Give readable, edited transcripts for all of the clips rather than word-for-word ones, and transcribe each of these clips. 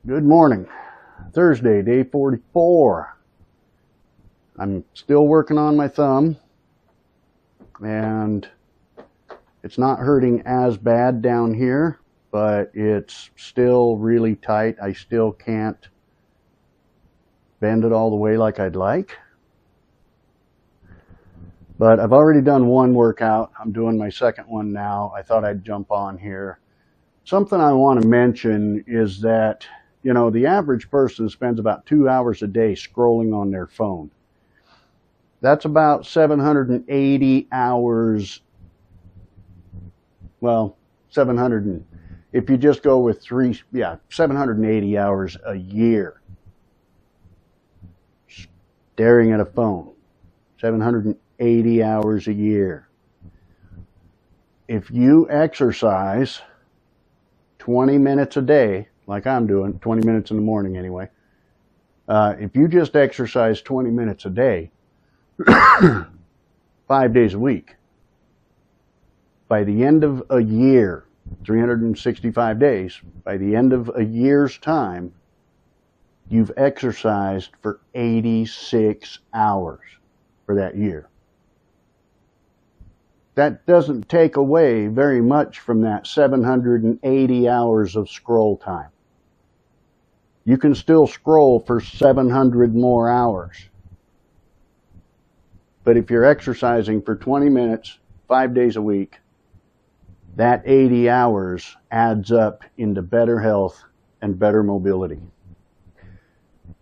Good morning. Thursday, day 44. I'm still working on my thumb, and it's not hurting as bad down here, but it's still really tight. I still can't bend it all the way like I'd like. But I've already done one workout. I'm doing my second one now. I thought I'd jump on here. Something I want to mention is that, you know, the average person spends about 2 hours a day scrolling on their phone. That's about 780 hours. Well, if you just go with 780 hours a year staring at a phone. 780 hours a year. If you exercise 20 minutes a day, like I'm doing, 20 minutes in the morning anyway, if you just exercise 20 minutes a day, 5 days a week, by the end of a year, 365 days, by the end of a year's time, you've exercised for 86 hours for that year. That doesn't take away very much from that 780 hours of scroll time. You can still scroll for 700 more hours. But if you're exercising for 20 minutes, 5 days a week, that 80 hours adds up into better health and better mobility.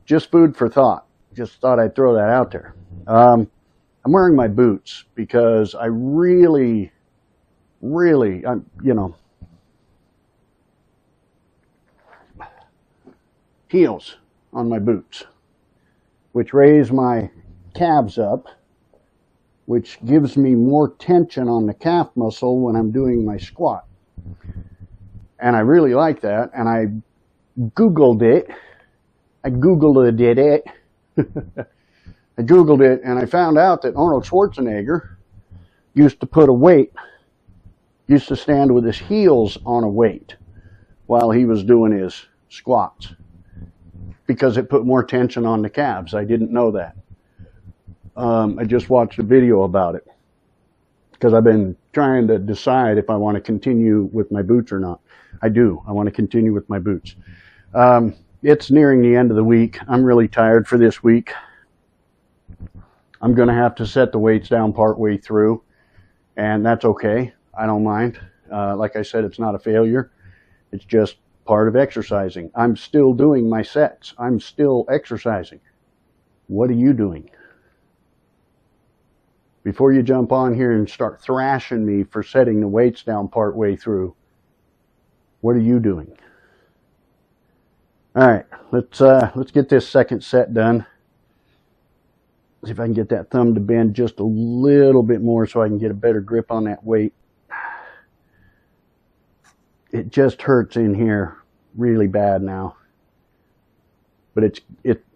Just food for thought. Just thought I'd throw that out there. I'm wearing my boots because I really, heels on my boots, which raise my calves up, which gives me more tension on the calf muscle when I'm doing my squat. And I really like that, and I Googled it. I Googled it, and I found out that Arnold Schwarzenegger used to stand with his heels on a weight while he was doing his squats because it put more tension on the calves. I didn't know that. I just watched a video about it because I've been trying to decide if I want to continue with my boots or not. I do. I want to continue with my boots. It's nearing the end of the week. I'm really tired for this week. I'm going to have to set the weights down partway through, and that's okay. I don't mind. Like I said, it's not a failure. It's just part of exercising. I'm still doing my sets. I'm still exercising. What are you doing? Before you jump on here and start thrashing me for setting the weights down partway through, what are you doing? All right, let's get this second set done. See if I can get that thumb to bend just a little bit more so I can get a better grip on that weight. It just hurts in here really bad now. But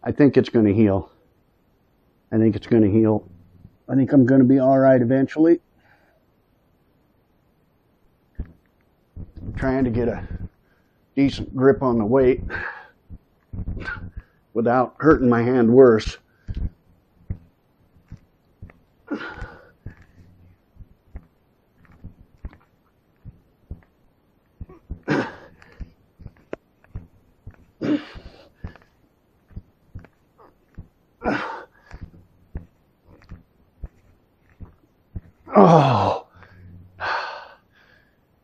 I think it's going to heal. I think it's going to heal. I think I'm going to be all right eventually. I'm trying to get a decent grip on the weight without hurting my hand worse. Oh, let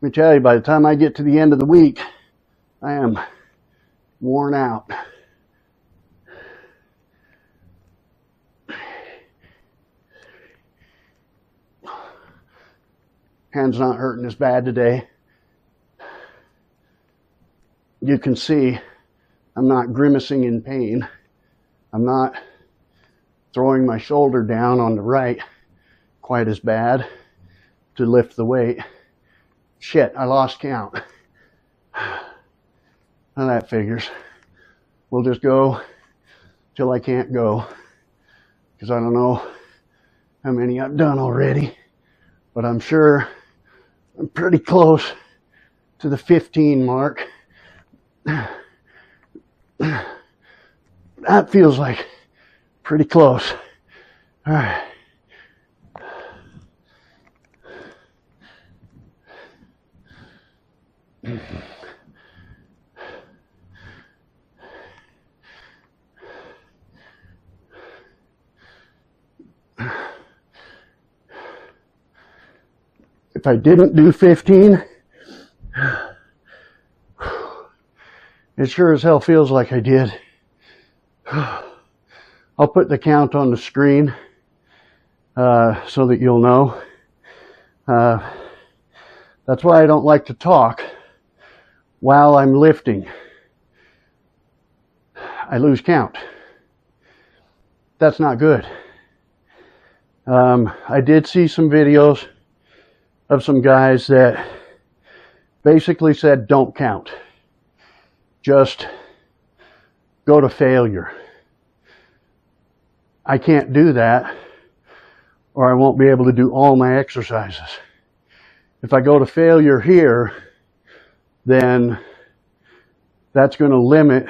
me tell you, by the time I get to the end of the week, I am worn out. Hand's not hurting as bad today. You can see I'm not grimacing in pain. I'm not throwing my shoulder down on the right quite as bad to lift the weight. Shit, I lost count. Now that figures. We'll just go till I can't go, because I don't know how many I've done already, but I'm sure I'm pretty close to the 15 mark. That feels like pretty close. All right. If I didn't do 15, it sure as hell feels like I did. I'll put the count on the screen so that you'll know. That's why I don't like to talk while I'm lifting. I lose count. That's not good. I did see some videos of some guys that basically said don't count. Just go to failure. I can't do that, or I won't be able to do all my exercises. If I go to failure here, then that's going to limit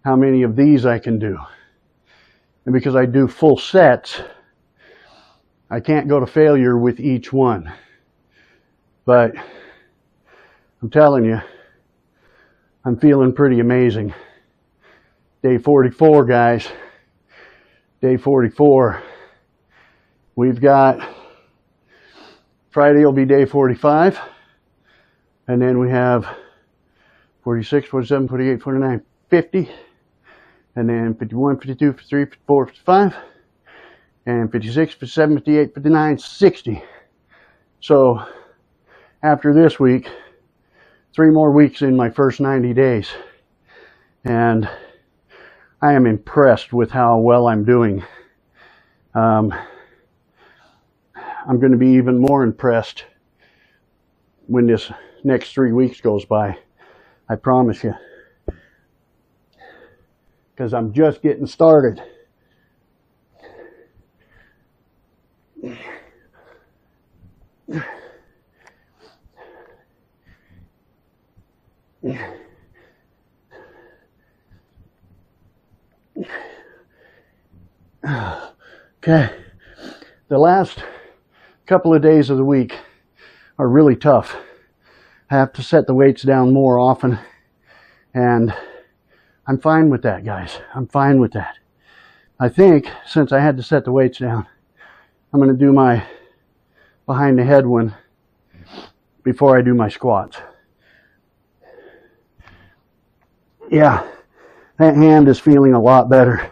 how many of these I can do. And because I do full sets, I can't go to failure with each one. But I'm telling you, I'm feeling pretty amazing. Day 44, guys. Day 44. We've got Friday will be day 45. And then we have 46, 47, 48, 49, 50. And then 51, 52, 53, 54, 55. And 56, 57, 58, 59, 60. So after this week, 3 more weeks in my first 90 days. And I am impressed with how well I'm doing. I'm going to be even more impressed when this next 3 weeks goes by. I promise you. Because I'm just getting started. Okay, the last couple of days of the week are really tough. I have to set the weights down more often, and I'm fine with that, guys. I'm fine with that. I think since I had to set the weights down, I'm going to do my behind the head one before I do my squats. Yeah, that hand is feeling a lot better.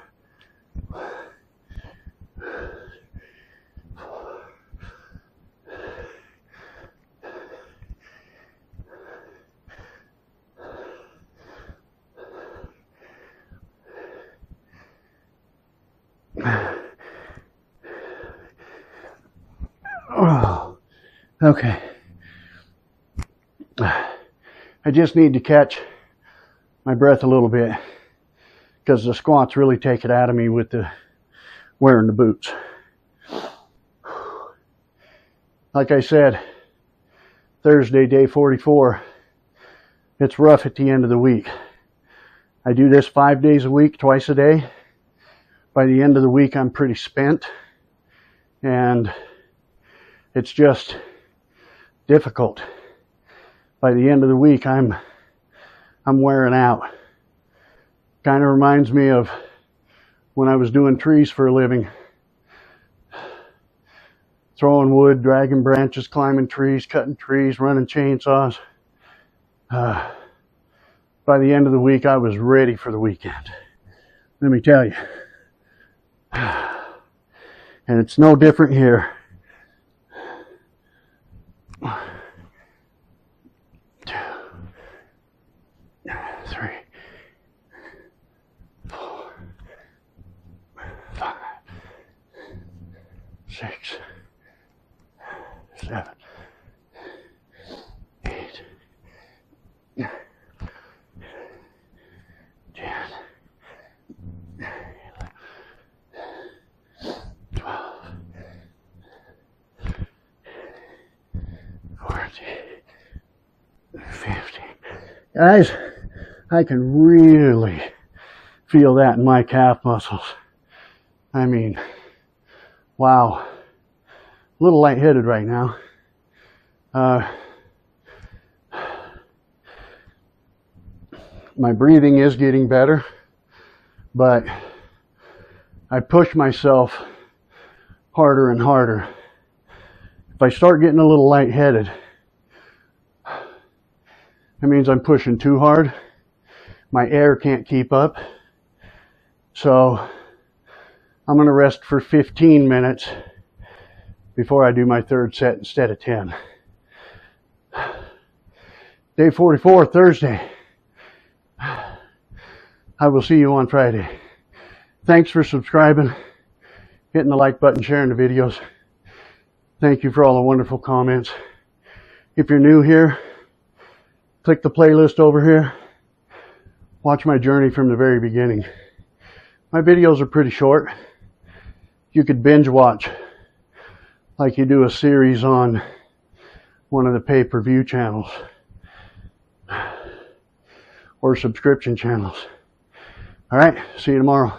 Oh, okay. I just need to catch my breath a little bit because the squats really take it out of me with the wearing the boots. Like I said, Thursday, day 44, it's rough at the end of the week. I do this 5 days a week, twice a day. By the end of the week, I'm pretty spent, and it's just difficult. By the end of the week, I'm wearing out. Kind of reminds me of when I was doing trees for a living. Throwing wood, dragging branches, climbing trees, cutting trees, running chainsaws. By the end of the week, I was ready for the weekend. Let me tell you. And it's no different here. 2, 3, 4, 5, 6, 7, 8, 9, 10, 12, 14, 15. Guys, I can really feel that in my calf muscles. I mean, wow. A little lightheaded right now. My breathing is getting better, but I push myself harder and harder. If I start getting a little lightheaded, that means I'm pushing too hard. My air can't keep up. So I'm going to rest for 15 minutes before I do my third set instead of 10. Day 44, Thursday. I will see you on Friday. Thanks for subscribing, hitting the like button, sharing the videos. Thank you for all the wonderful comments. If you're new here, click the playlist over here. Watch my journey from the very beginning. My videos are pretty short. You could binge watch like you do a series on one of the pay-per-view channels or subscription channels. All right, see you tomorrow.